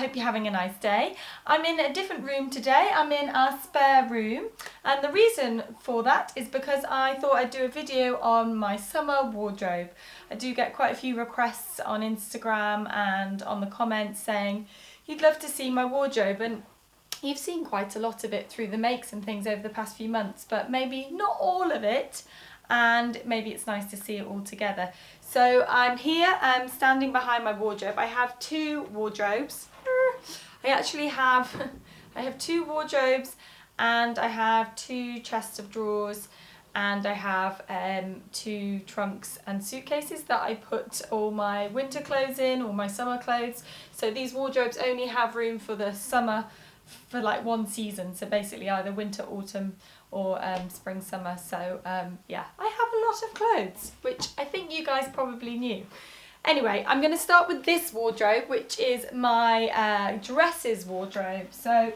hope you're having a nice day. I'm in a different room today. I'm in our spare room, and the reason for that is because I thought I'd do a video on my summer wardrobe. I do get quite a few requests on Instagram and on the comments saying you'd love to see my wardrobe, and you've seen quite a lot of it through the makes and things over the past few months, but maybe not all of it, and maybe it's nice to see it all together. So I'm here, I'm standing behind my wardrobe. I have two wardrobes. I actually have, I have two wardrobes, and I have two chests of drawers, and I have two trunks and suitcases that I put all my winter clothes in, all my summer clothes. So these wardrobes only have room for the summer, for like one season, so basically either winter, autumn, or spring, summer. So yeah, I have a lot of clothes, which I think you guys probably knew. Anyway, I'm going to start with this wardrobe, which is my dresses wardrobe. So,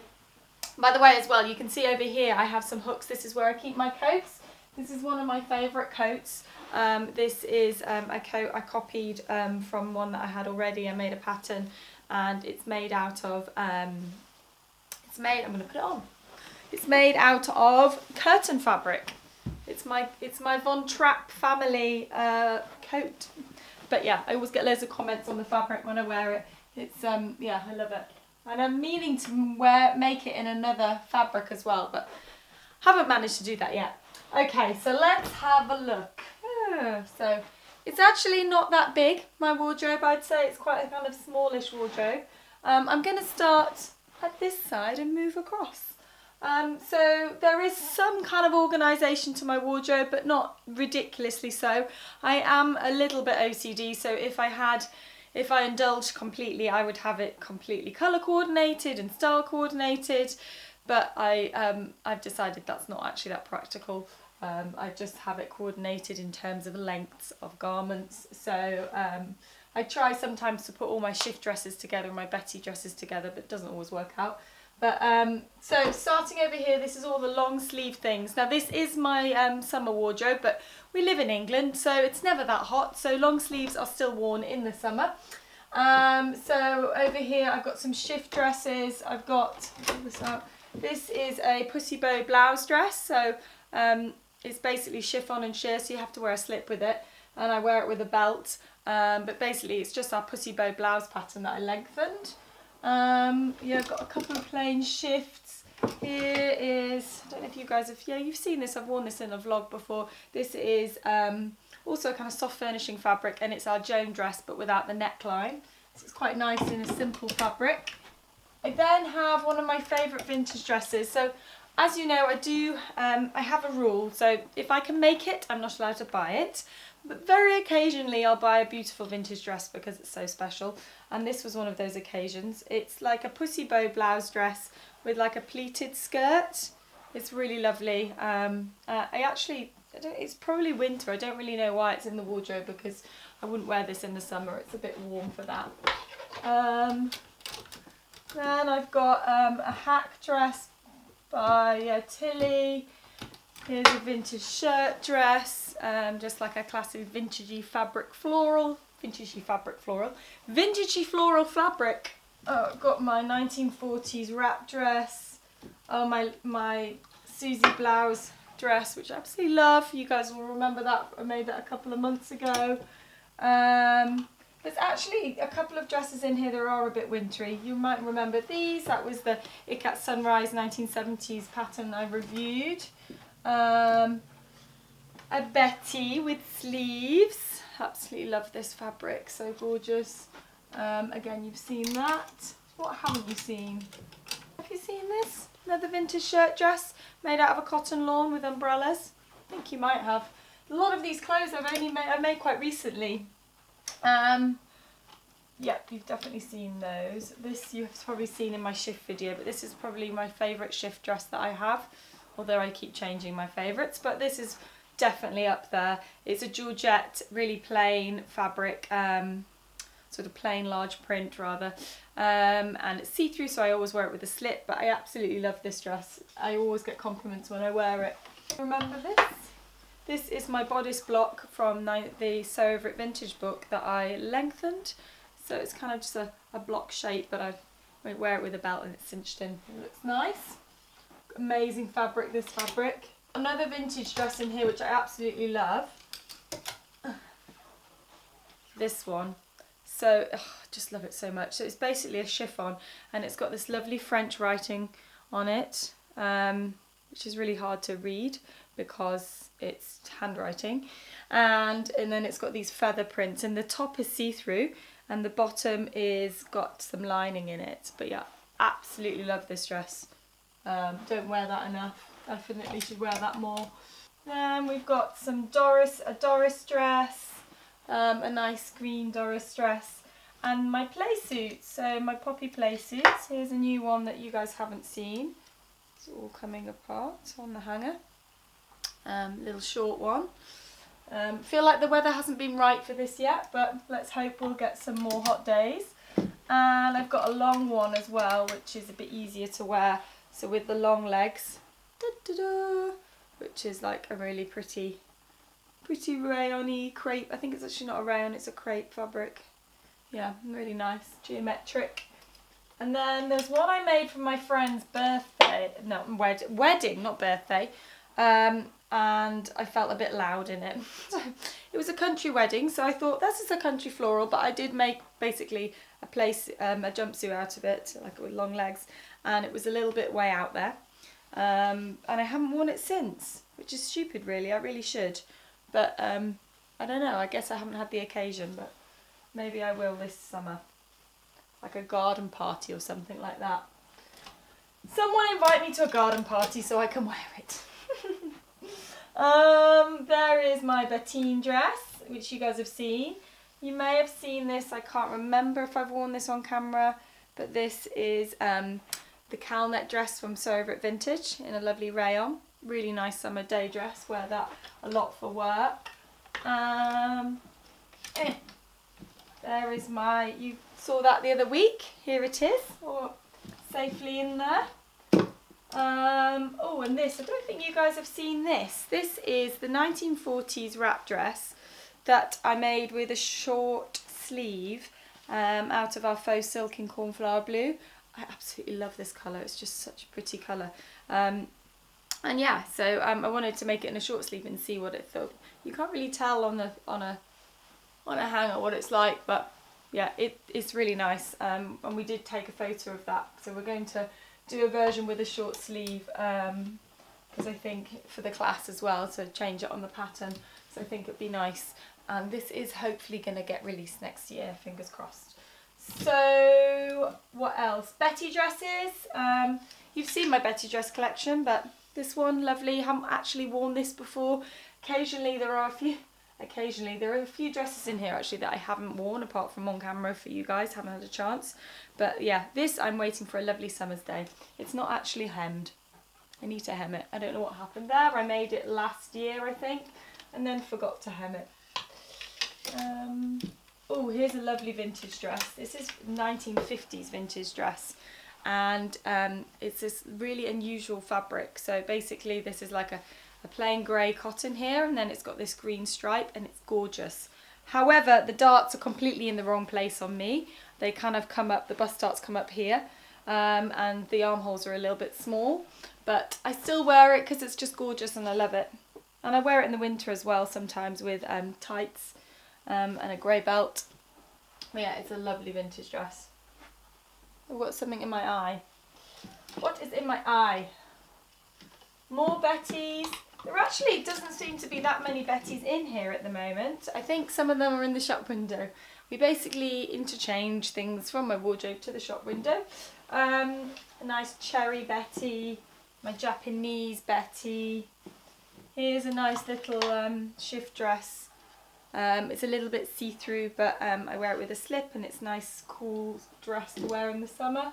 by the way as well, you can see over here I have some hooks. This is where I keep my coats. This is one of my favourite coats. This is a coat I copied from one that I had already. I made a pattern, and it's made out of I'm going to put it on. It's made out of curtain fabric. It's my Von Trapp family coat. But yeah, I always get loads of comments on the fabric when I wear it. It's yeah, I love it. And I'm meaning to make it in another fabric as well, but haven't managed to do that yet. Okay, so let's have a look. So it's actually not that big, my wardrobe. I'd say it's quite a kind of smallish wardrobe. I'm going to start at this side and move across. So there is some kind of organisation to my wardrobe, but not ridiculously so. I am a little bit OCD, so if I indulged completely, I would have it completely colour coordinated and style coordinated, but I've decided that's not actually that practical. I just have it coordinated in terms of lengths of garments. So I try sometimes to put all my shift dresses together, my Betty dresses together, but it doesn't always work out. But so starting over here, this is all the long sleeve things. Now this is my summer wardrobe, but we live in England, so it's never that hot, so long sleeves are still worn in the summer. So over here I've got some shift dresses. I've got, this is a pussy bow blouse dress, so it's basically chiffon and sheer, so you have to wear a slip with it, and I wear it with a belt, but basically it's just our pussy bow blouse pattern that I lengthened. Yeah, I've got a couple of plain shifts. Here is, I don't know if you guys have, yeah, you've seen this, I've worn this in a vlog before. This is also a kind of soft furnishing fabric, and it's our Joan dress but without the neckline. So it's quite nice in a simple fabric. I then have one of my favourite vintage dresses. So as you know, I have a rule, so if I can make it, I'm not allowed to buy it. But very occasionally I'll buy a beautiful vintage dress because it's so special, and this was one of those occasions. It's like a pussy bow blouse dress with like a pleated skirt. It's really lovely. It's probably winter. I don't really know why it's in the wardrobe because I wouldn't wear this in the summer. It's a bit warm for that. Then I've got a hack dress by Tilly. Here's a vintage shirt dress, just like a classic vintagey floral fabric. Oh, I've got my 1940s wrap dress. Oh, my Susie blouse dress, which I absolutely love. You guys will remember that. I made that a couple of months ago. There's actually a couple of dresses in here that are a bit wintry. You might remember these. That was the Ikat Sunrise 1970s pattern I reviewed. A Betty with sleeves. Absolutely love this fabric, so gorgeous. Again, you've seen that. What haven't you seen? Have you seen this? Another vintage shirt dress made out of a cotton lawn with umbrellas. I think you might have. A lot of these clothes I've made quite recently. Yeah, you've definitely seen those. This you've probably seen in my shift video, but this is probably my favourite shift dress that I have. Although I keep changing my favourites, but this is definitely up there. It's a Georgette, really plain fabric, sort of plain large print rather, and it's see-through, so I always wear it with a slip, but I absolutely love this dress. I always get compliments when I wear it. Remember this? This is my bodice block from the Sew Over It vintage book that I lengthened. So it's kind of just a block shape, but I've I wear it with a belt and it's cinched in. It looks nice. Amazing fabric, this fabric. Another vintage dress in here which I absolutely love. This one. So, I just love it so much. So it's basically a chiffon and it's got this lovely French writing on it, which is really hard to read because it's handwriting. And then it's got these feather prints and the top is see-through and the bottom is got some lining in it. But yeah, absolutely love this dress. Don't wear that enough. Definitely should wear that more. Then we've got a Doris dress. A nice green Doris dress and my play suits, so my poppy play suits. Here's a new one that you guys haven't seen. It's all coming apart on the hanger. Little short one. Feel like the weather hasn't been right for this yet, but let's hope we'll get some more hot days. And I've got a long one as well, which is a bit easier to wear. So with the long legs, which is like a really pretty rayon-y crepe. I think it's actually not a rayon, it's a crepe fabric. Yeah, really nice, geometric. And then there's one I made for my friend's birthday, no, wedding, not birthday. And I felt a bit loud in it. It was a country wedding, so I thought this is a country floral, but I did make basically a jumpsuit out of it, like with long legs, and it was a little bit way out there. And I haven't worn it since, which is stupid really, I really should. But I don't know, I guess I haven't had the occasion, but maybe I will this summer. Like a garden party or something like that. Someone invite me to a garden party so I can wear it. There is my Bettine dress, which you guys have seen. You may have seen this, I can't remember if I've worn this on camera, but this is the cowl neck dress from Sew Over It Vintage in a lovely rayon. Really nice summer day dress, wear that a lot for work. There is you saw that the other week, here it is, or safely in there. Oh, and this, I don't think you guys have seen this. This is the 1940s wrap dress that I made with a short sleeve out of our faux silk in cornflower blue. I absolutely love this colour, it's just such a pretty colour. And yeah, so I wanted to make it in a short sleeve and see what it felt. You can't really tell on a hanger what it's like, but yeah, it's really nice. And we did take a photo of that, so we're going to do a version with a short sleeve because I think for the class as well, to change it on the pattern. So I think it'd be nice. And this is hopefully going to get released next year, fingers crossed. So what else? Betty dresses. You've seen my Betty dress collection, but this one, lovely. Haven't actually worn this before. Occasionally there are a few dresses in here actually that I haven't worn apart from on camera for you guys, haven't had a chance. But yeah, this I'm waiting for a lovely summer's day. It's not actually hemmed. I need to hem it. I don't know what happened there. I made it last year, I think, and then forgot to hem it. Oh, here's a lovely vintage dress. This is 1950s vintage dress. And it's this really unusual fabric. So basically this is like a plain grey cotton here, and then it's got this green stripe, and it's gorgeous. However, the darts are completely in the wrong place on me. They kind of come up, the bust darts come up here, and the armholes are a little bit small, but I still wear it because it's just gorgeous and I love it. And I wear it in the winter as well sometimes with tights and a grey belt. But yeah, it's a lovely vintage dress. I've got something in my eye. What is in my eye? More Bettys. There actually doesn't seem to be that many Bettys in here at the moment. I think some of them are in the shop window. We basically interchange things from my wardrobe to the shop window. A nice cherry Betty, my Japanese Betty. Here's a nice little shift dress. It's a little bit see-through, but I wear it with a slip, and it's a nice, cool dress to wear in the summer.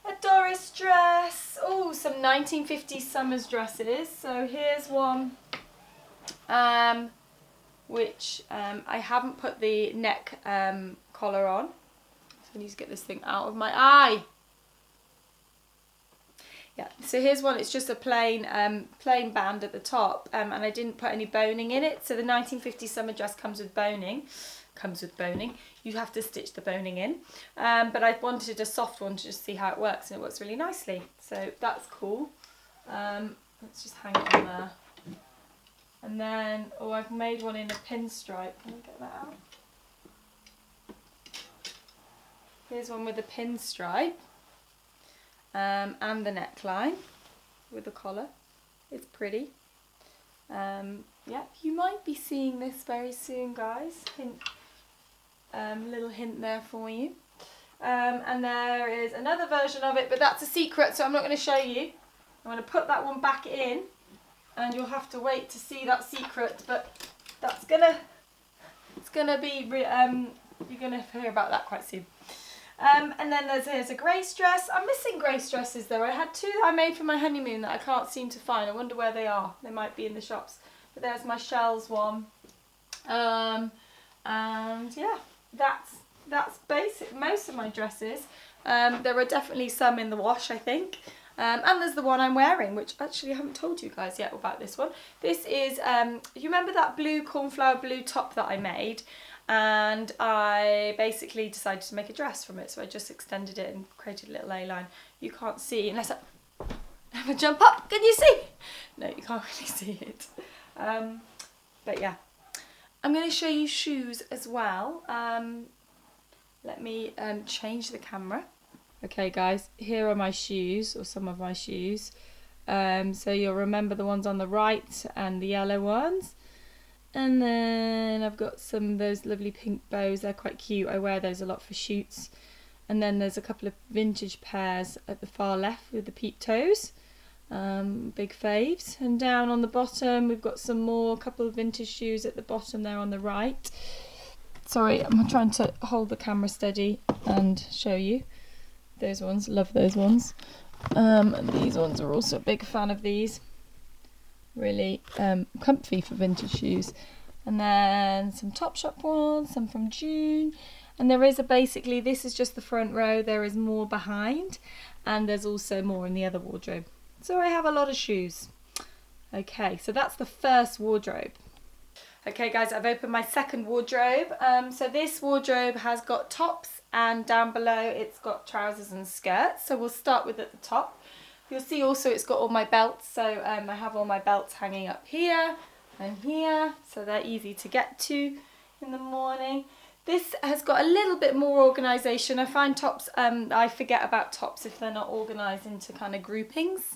A Doris dress. Oh, some 1950s summers dresses. So here's one, which I haven't put the neck collar on. So I need to get this thing out of my eye. Yeah, so here's one, it's just a plain band at the top, and I didn't put any boning in it. So the 1950s summer dress comes with boning, comes with boning. You have to stitch the boning in, but I wanted a soft one to just see how it works, and it works really nicely. So that's cool. Let's just hang it on there. And then, oh, I've made one in a pinstripe. Can I get that out? Here's one with a pinstripe and the neckline with the collar. It's pretty. Yeah, you might be seeing this very soon, guys. Hint, little hint there for you. And there is another version of it, but that's a secret, so I'm not going to show you. I'm going to put that one back in, and you'll have to wait to see that secret. But that's it's gonna be you're gonna hear about that quite soon. And then here's a Grace dress. I'm missing Grace dresses though. I had two that I made for my honeymoon that I can't seem to find. I wonder where they are. They might be in the shops. But there's my shells one. And yeah, that's basic. Most of my dresses. There are definitely some in the wash, I think. And there's the one I'm wearing, which actually I haven't told you guys yet about this one. This is, you remember that blue cornflower blue top that I made? And I basically decided to make a dress from it, so I just extended it and created a little A-line. You can't see unless I have a jump up. Can you see? No, you can't really see it. But yeah, I'm going to show you shoes as well. Let me change the camera. Okay guys, here are my shoes, or some of my shoes. So you'll remember the ones on the right and the yellow ones. And then I've got some of those lovely pink bows. They're quite cute. I wear those a lot for shoots. And then there's a couple of vintage pairs at the far left with the peep toes. Big faves. And down on the bottom we've got some more, couple of vintage shoes at the bottom there on the right. Sorry, I'm trying to hold the camera steady and show you. Those ones, love those ones. And these ones are also a big fan of these. Really comfy for vintage shoes. And then some Topshop ones, some from June. And there is basically, this is just the front row, there is more behind. And there's also more in the other wardrobe. So I have a lot of shoes. Okay, so that's the first wardrobe. Okay guys, I've opened my second wardrobe. So this wardrobe has got tops, and down below it's got trousers and skirts. So we'll start with at the top. You'll see also it's got all my belts. So I have all my belts hanging up here and here. So they're easy to get to in the morning. This has got a little bit more organisation. I find tops, I forget about tops if they're not organised into kind of groupings.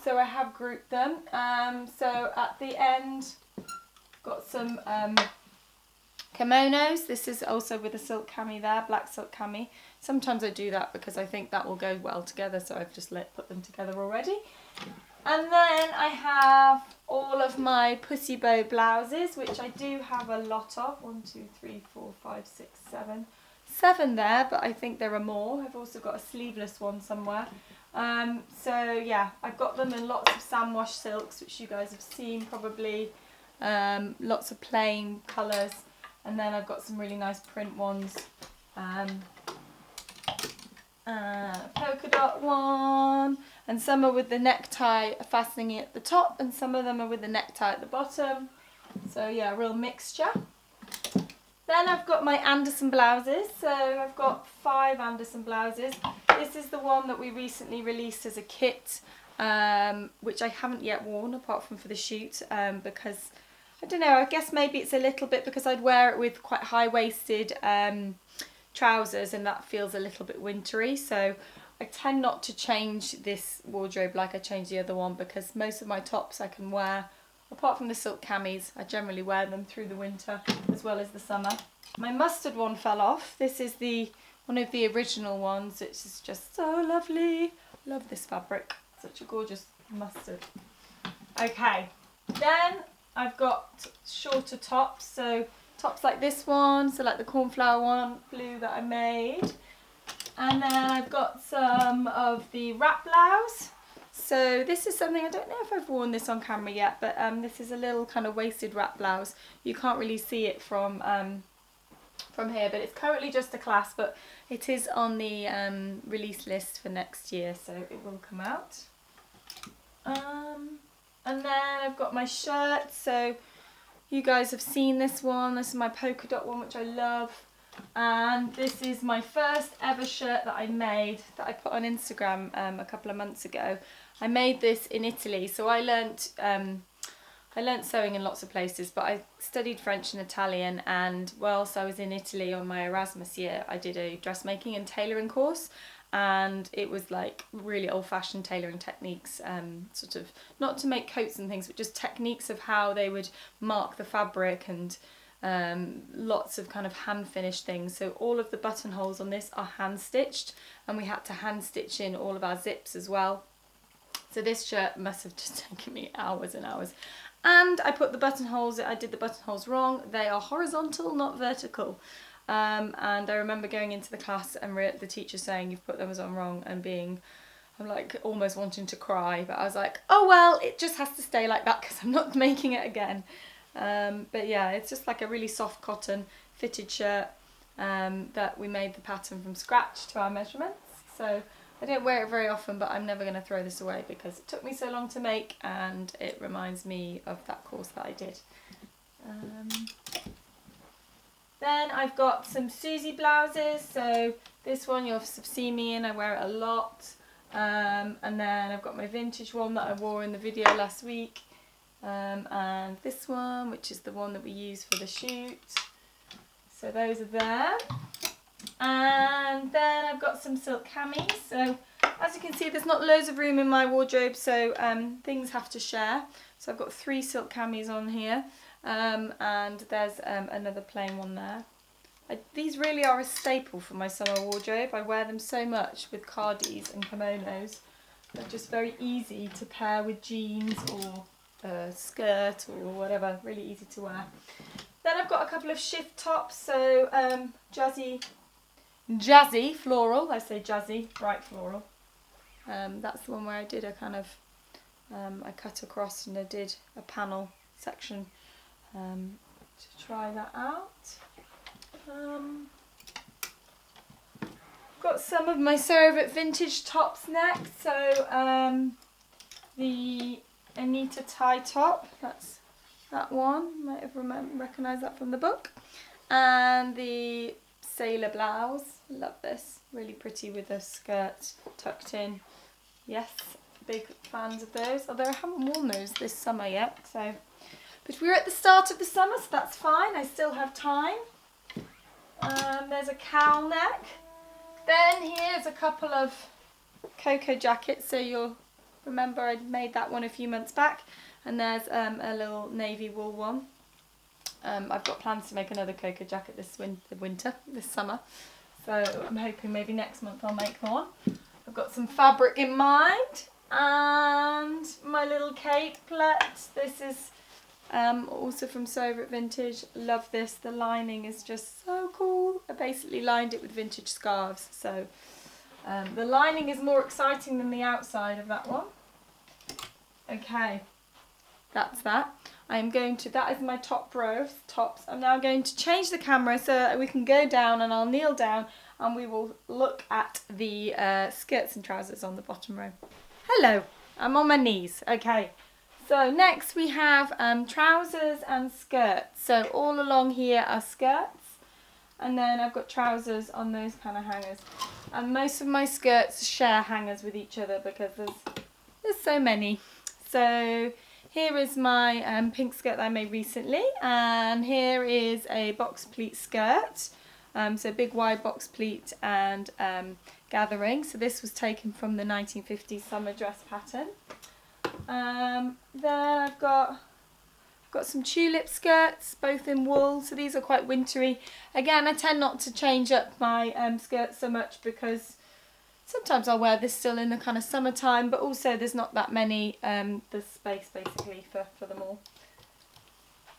So I have grouped them. So at the end, got some kimonos. This is also with a silk cami there, black silk cami. Sometimes I do that because I think that will go well together, so I've just put them together already. And then I have all of my pussy bow blouses, which I do have a lot of. 1, 2, 3, 4, 5, 6, 7. 7 there, but I think there are more. I've also got a sleeveless one somewhere. So yeah, I've got them in lots of sandwash silks, which you guys have seen probably. Lots of plain colours, and then I've got some really nice print ones, polka dot one, and some are with the necktie fastening at the top, and some of them are with the necktie at the bottom. So yeah, a real mixture. Then I've got my Anderson blouses. So I've got 5 Anderson blouses. This is the one that we recently released as a kit, which I haven't yet worn apart from for the shoot, because I don't know, I guess maybe it's a little bit because I'd wear it with quite high-waisted trousers, and that feels a little bit wintry. So I tend not to change this wardrobe like I changed the other one, because most of my tops I can wear, apart from the silk camis, I generally wear them through the winter as well as the summer. My mustard one fell off. This is one of the original ones. It's just so lovely. Love this fabric. Such a gorgeous mustard. Okay, then I've got shorter tops, so tops like this one, so like the cornflower one, blue that I made. And then I've got some of the wrap blouse. So this is something, I don't know if I've worn this on camera yet, but this is a little kind of waisted wrap blouse. You can't really see it from here, but it's currently just a clasp, but it is on the release list for next year, so it will come out. And then I've got my shirt. So You guys have seen this one. This is my polka dot one, which I love. And this is my first ever shirt that I made, that I put on Instagram a couple of months ago. I made this in Italy, so I learnt sewing in lots of places, but I studied French and Italian, and whilst I was in Italy on my Erasmus year, I did a dressmaking and tailoring course, and it was like really old-fashioned tailoring techniques, sort of not to make coats and things, but just techniques of how they would mark the fabric, and lots of kind of hand finished things. So all of the buttonholes on this are hand stitched, and we had to hand stitch in all of our zips as well. So this shirt must have just taken me hours and hours. And I did the buttonholes wrong. They are horizontal, not vertical. And I remember going into the class and the teacher saying, "You've put them on wrong," and I'm like almost wanting to cry, but I was like, oh well, it just has to stay like that because I'm not making it again. But yeah, it's just like a really soft cotton fitted shirt that we made the pattern from scratch to our measurements. So I don't wear it very often, but I'm never going to throw this away because it took me so long to make, and it reminds me of that course that I did. Then I've got some Susie blouses. So this one you'll have seen me in, I wear it a lot. And then I've got my vintage one that I wore in the video last week. And this one, which is the one that we use for the shoot. So those are there. And then I've got some silk camis. So as you can see, there's not loads of room in my wardrobe, so things have to share. So I've got 3 silk camis on here, and there's another plain one there. These really are a staple for my summer wardrobe. I wear them so much with cardis and kimonos. They're just very easy to pair with jeans or a skirt or whatever, really easy to wear. Then I've got a couple of shift tops, so jazzy floral, I say jazzy, bright floral. That's the one where I did a kind of, I cut across and I did a panel section to try that out. Got some of my Sew vintage tops next, so the Anita tie top, that's that one, might have recognised that from the book, and the sailor blouse, love this, really pretty with a skirt tucked in. Yes, big fans of those, although I haven't worn those this summer yet, so, but we're at the start of the summer, so that's fine, I still have time. There's a cowl neck. Then here's a couple of cocoa jackets, so you'll remember I made that one a few months back, and there's a little navy wool one. I've got plans to make another cocoa jacket this summer, so I'm hoping maybe next month I'll make one. I've got some fabric in mind, and my little capelet. This is also from Sew Vintage. Love this. The lining is just so cool. I basically lined it with vintage scarves, so the lining is more exciting than the outside of that one. Okay, that's that. That is my top row of tops. I'm now going to change the camera so that we can go down, and I'll kneel down and we will look at the skirts and trousers on the bottom row. Hello, I'm on my knees. Okay, so next we have trousers and skirts. So all along here are skirts, and then I've got trousers on those kind of hangers. And most of my skirts share hangers with each other because there's so many. So here is my pink skirt that I made recently, and here is a box pleat skirt. So big wide box pleat and gathering. So this was taken from the 1950s summer dress pattern. Then I've got some tulip skirts, both in wool. So these are quite wintry. Again, I tend not to change up my skirts so much because sometimes I'll wear this still in the kind of summertime, but also there's not that many, there's space basically for them all.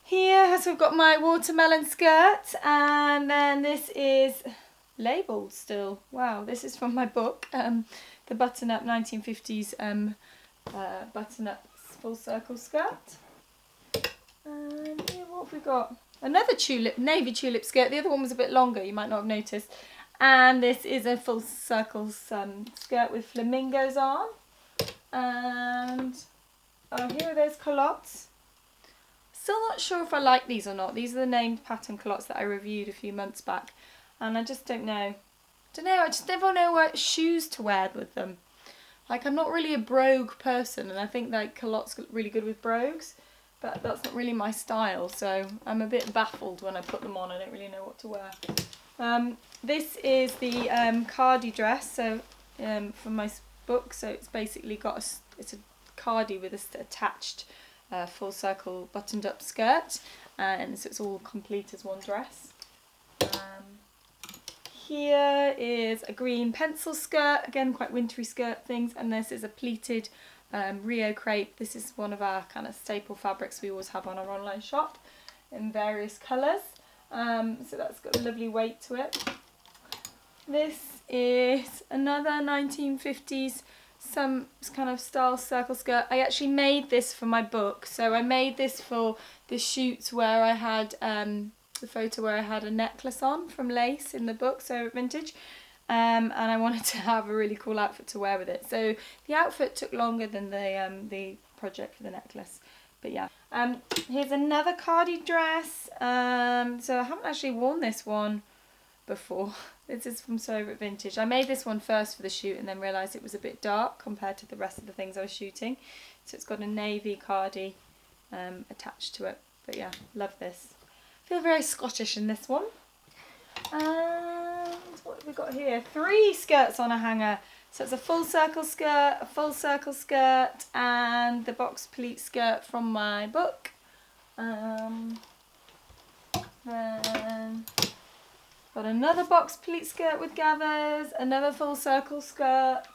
Here, so I've got my watermelon skirt, and then this is labelled still. Wow, this is from my book, the button-up 1950s button-up full circle skirt. And here, what have we got? Another navy tulip skirt. The other one was a bit longer, you might not have noticed. And this is a full circle skirt with flamingos on. And oh, here are those culottes. Still not sure if I like these or not. These are the named pattern culottes that I reviewed a few months back, and I just don't know. I just never know what shoes to wear with them. Like, I'm not really a brogue person, and I think like culottes look really good with brogues, but that's not really my style, so I'm a bit baffled when I put them on. I don't really know what to wear. This is the cardi dress, so from my book. So it's basically got it's a cardi with a attached full circle buttoned up skirt, and so it's all complete as one dress. Here is a green pencil skirt, again quite wintry skirt things, and this is a pleated Rio crepe. This is one of our kind of staple fabrics we always have on our online shop in various colours, so that's got a lovely weight to it. This is another 1950s some kind of style circle skirt. I actually made this for my book, so I made this for the shoots where I had the photo where I had a necklace on from lace in the book, so vintage, and I wanted to have a really cool outfit to wear with it. So the outfit took longer than the project for the necklace, but yeah. Here's another cardi dress. So I haven't actually worn this one before. This is from So Vintage. I made this one first for the shoot and then realised it was a bit dark compared to the rest of the things I was shooting. So it's got a navy cardi attached to it. But yeah, love this. I feel very Scottish in this one. And what have we got here? 3 skirts on a hanger. So it's a full circle skirt, a full circle skirt, and the box pleat skirt from my book. Then got another box pleat skirt with gathers, another full circle skirt,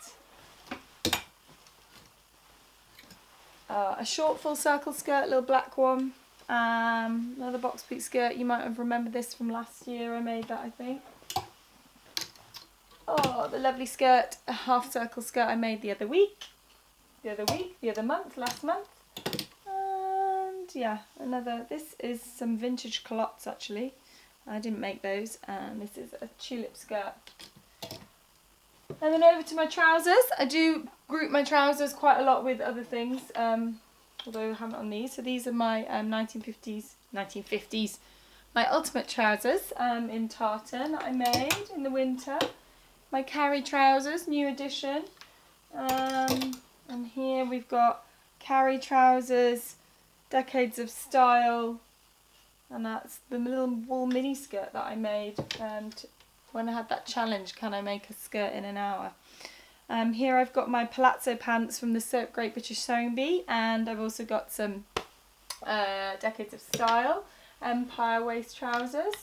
a short full circle skirt, little black one, another box pleat skirt. You might have remembered this from last year. I made that, I think. Oh, the lovely skirt, a half circle skirt I made the other month, last month. And yeah, this is some vintage culottes actually. I didn't make those, and this is a tulip skirt. And then over to my trousers. I do group my trousers quite a lot with other things, although I haven't on these. So these are my 1950s, my ultimate trousers in tartan that I made in the winter. My carry trousers, new edition. And here we've got carry trousers, decades of style. And that's the little wool mini skirt that I made when I had that challenge, can I make a skirt in an hour. Here I've got my palazzo pants from the Great British Sewing Bee, and I've also got some decades of style empire waist trousers.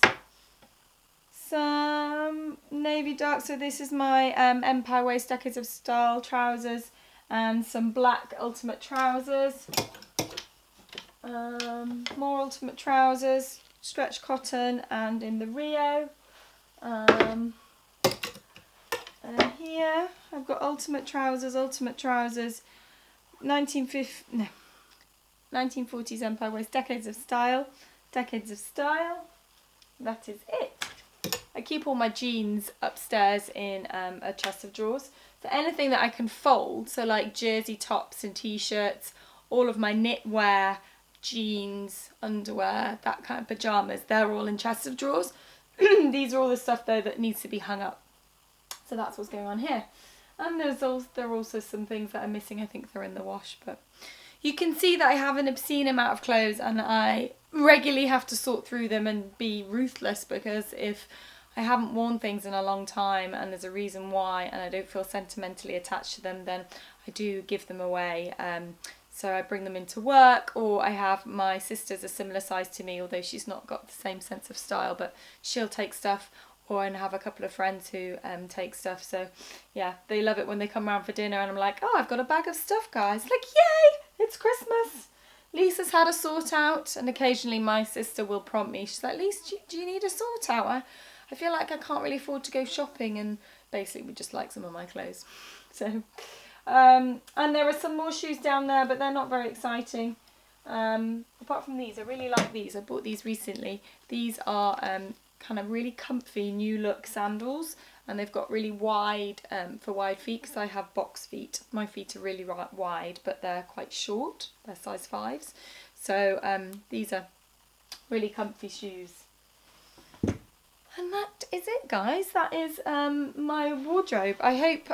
Some navy dark, so this is my empire waist decades of style trousers, and some black ultimate trousers. More ultimate trousers, stretch cotton and in the Rio. And here I've got ultimate trousers, 1940s empire waist, decades of style. That is it. I keep all my jeans upstairs in a chest of drawers. So anything that I can fold, so like jersey tops and t-shirts, all of my knitwear, jeans, underwear, that kind of pyjamas, they're all in chests of drawers. These are all the stuff though that needs to be hung up. So that's what's going on here. And there are also some things that are missing. I think they're in the wash, but you can see that I have an obscene amount of clothes, and I regularly have to sort through them and be ruthless, because if I haven't worn things in a long time and there's a reason why and I don't feel sentimentally attached to them, then I do give them away. So I bring them into work, or I have my sister's a similar size to me, although she's not got the same sense of style, but she'll take stuff, or I have a couple of friends who take stuff. So yeah, they love it when they come around for dinner and I'm like, oh, I've got a bag of stuff, guys. Like, yay, it's Christmas. Lisa's had a sort out, and occasionally my sister will prompt me. She's like, Lisa, do you need a sort out? I feel like I can't really afford to go shopping, and basically we just like some of my clothes. So, and there are some more shoes down there, but they're not very exciting. Apart from these, I really like these. I bought these recently. These are kind of really comfy new look sandals, and they've got really wide, for wide feet, because I have box feet. My feet are really wide, but they're quite short. They're size 5s. So these are really comfy shoes. And that is it, guys. That is my wardrobe. I hope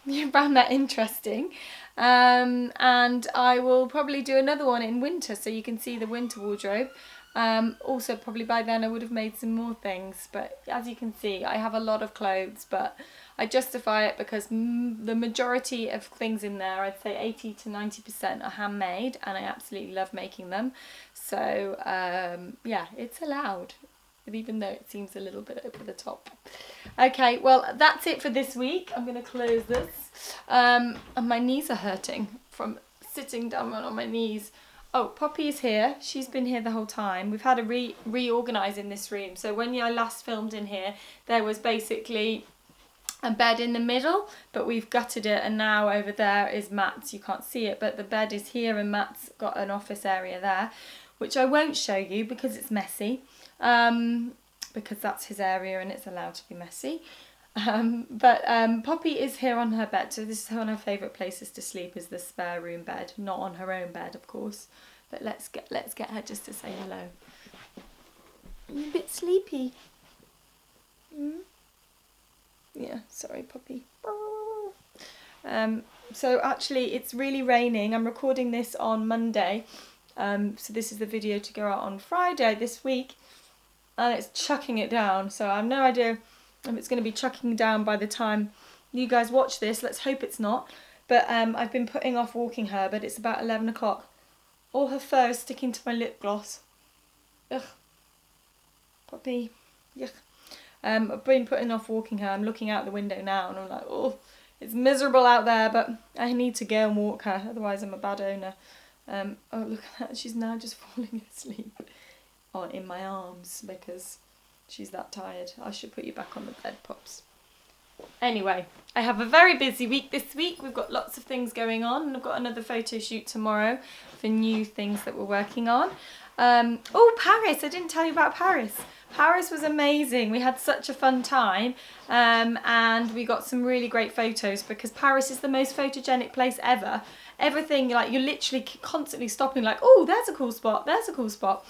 you found that interesting. And I will probably do another one in winter so you can see the winter wardrobe. Also, probably by then I would have made some more things. But as you can see, I have a lot of clothes, but I justify it because the majority of things in there, I'd say 80 to 90% are handmade, and I absolutely love making them. So yeah, it's allowed, even though it seems a little bit over the top. Okay, well, that's it for this week. I'm going to close this. And my knees are hurting from sitting down on my knees. Oh, Poppy is here. She's been here the whole time. We've had to reorganise in this room. So when I last filmed in here, there was basically a bed in the middle, but we've gutted it, and now over there is Matt's. You can't see it, but the bed is here, and Matt's got an office area there, which I won't show you because it's messy, because that's his area and it's allowed to be messy. But Poppy is here on her bed, so this is one of her favourite places to sleep, is the spare room bed, not on her own bed, of course. But let's get her just to say hello. Are you a bit sleepy? Yeah, sorry, Poppy. So actually, it's really raining. I'm recording this on Monday, so this is the video to go out on Friday this week, and it's chucking it down. So I have no idea if it's going to be chucking down by the time you guys watch this. Let's hope it's not. But I've been putting off walking her, but it's about 11 o'clock. All her fur is sticking to my lip gloss. Ugh. Poppy. Yuck. I've been putting off walking her. I'm looking out the window now and I'm like, oh, it's miserable out there, but I need to go and walk her, otherwise I'm a bad owner. Oh, look at that. She's now just falling asleep in my arms because she's that tired. I should put you back on the bed, Pops. Anyway, I have a very busy week this week. We've got lots of things going on, and I've got another photo shoot tomorrow for new things that we're working on. Oh, Paris! I didn't tell you about Paris. Paris was amazing. We had such a fun time, and we got some really great photos because Paris is the most photogenic place ever. Everything, like, you're literally constantly stopping like, oh, there's a cool spot, there's a cool spot.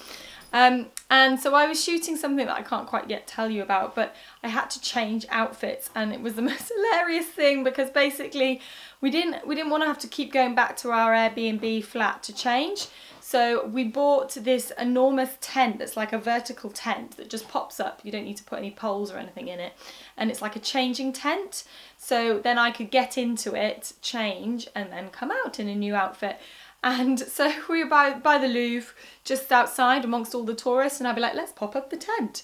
And so I was shooting something that I can't quite yet tell you about, but I had to change outfits, and it was the most hilarious thing because basically we didn't want to have to keep going back to our Airbnb flat to change. So we bought this enormous tent that's like a vertical tent that just pops up. You don't need to put any poles or anything in it. And it's like a changing tent. So then I could get into it, change, and then come out in a new outfit. And so we were by the Louvre, just outside amongst all the tourists, and I'd be like, let's pop up the tent.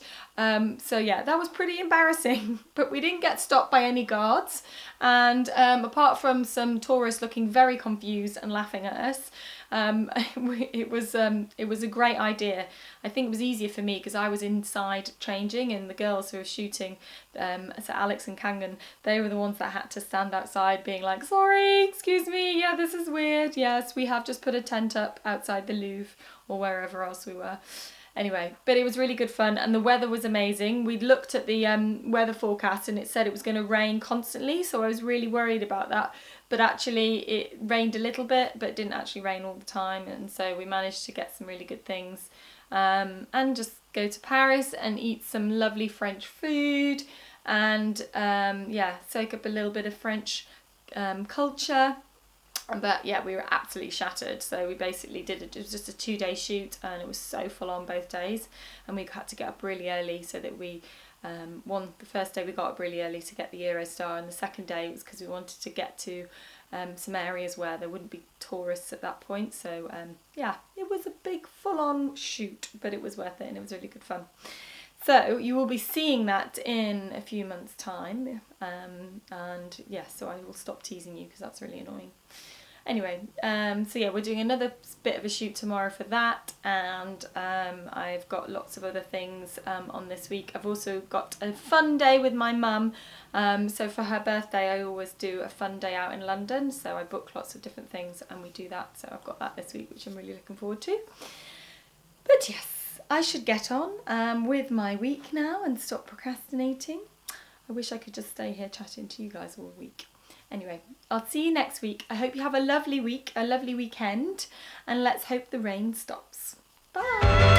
So yeah, that was pretty embarrassing, but we didn't get stopped by any guards. And apart from some tourists looking very confused and laughing at us, it was a great idea. I think it was easier for me because I was inside changing, and the girls who were shooting, so Alex and Kangan, they were the ones that had to stand outside being like, sorry, excuse me, yeah, this is weird. Yes, we have just put a tent up outside the Louvre or wherever else we were. Anyway, but it was really good fun, and the weather was amazing. We looked at the weather forecast and it said it was going to rain constantly, so I was really worried about that. But actually it rained a little bit, but it didn't actually rain all the time, and so we managed to get some really good things. And just go to Paris and eat some lovely French food, and yeah, soak up a little bit of French culture. But yeah, we were absolutely shattered. So we basically it was just a 2-day shoot, and it was so full on both days, and we had to get up really early so that we the first day we got up really early to get the Eurostar, and the second day was because we wanted to get to some areas where there wouldn't be tourists at that point. So yeah, it was a big full on shoot, but it was worth it, and it was really good fun. So you will be seeing that in a few months' time, and yeah, so I will stop teasing you because that's really annoying. Anyway, so yeah, we're doing another bit of a shoot tomorrow for that, and I've got lots of other things on this week. I've also got a fun day with my mum, so for her birthday I always do a fun day out in London, so I book lots of different things and we do that, so I've got that this week, which I'm really looking forward to. But yes, I should get on with my week now and stop procrastinating. I wish I could just stay here chatting to you guys all week. Anyway, I'll see you next week. I hope you have a lovely week, a lovely weekend, and let's hope the rain stops. Bye!